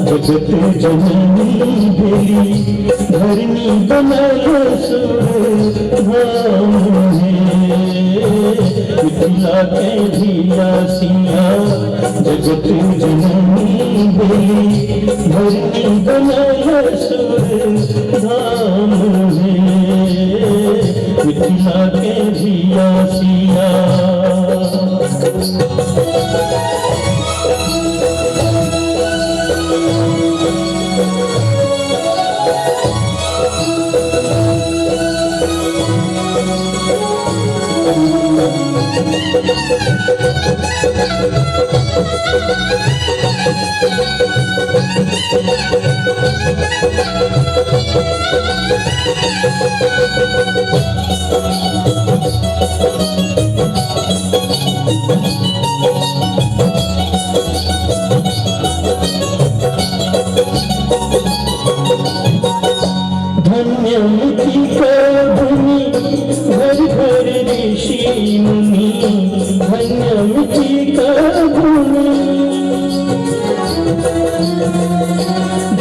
जगत जननी बेली धरनी बनल सुरधाम मिथिला के धिया सिया जगत जननी बेली धरनी बनल सुरधाम मिथिला के धिया सिया धन्य मिथिला भूमि घर घर ऋषि मुनि धन्य मिथिला भूमि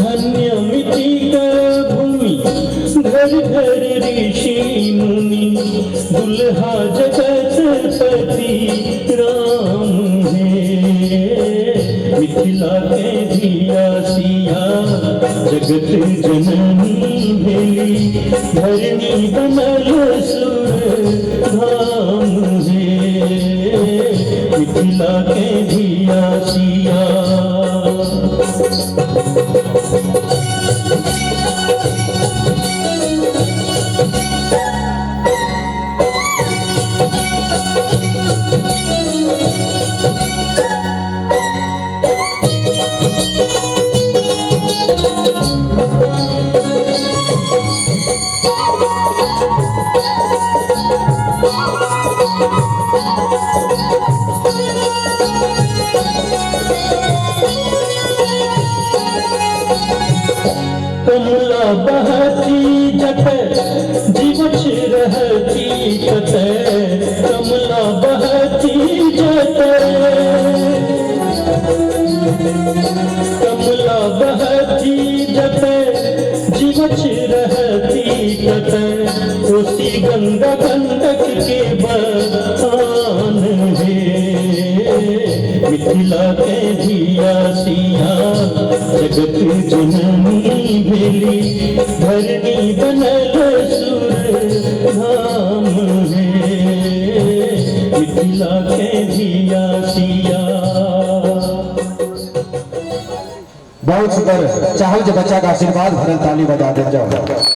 धन्य मिथिला भूमि घर घर ऋषि मुनि दुल्हा जगतपति राम है मिथिला के धिया सिया जगत जननी भेली धरनी बनल सुरधाम मिथिला के धिया सिया कमला बहती जट जीवछ रहती कत कमला बहती जट कमला बहती जट जीवछ रहती कत कोसी गंगा गंडक के बहान है मिथिला के धिया सिया जगत जननी भेली धरनी बनल सुरधाम मिथिला के धिया सिया। बहुत सुंदर चाहल जो बच्चा का आशीर्वाद भरल ताली बजा दे जाओ।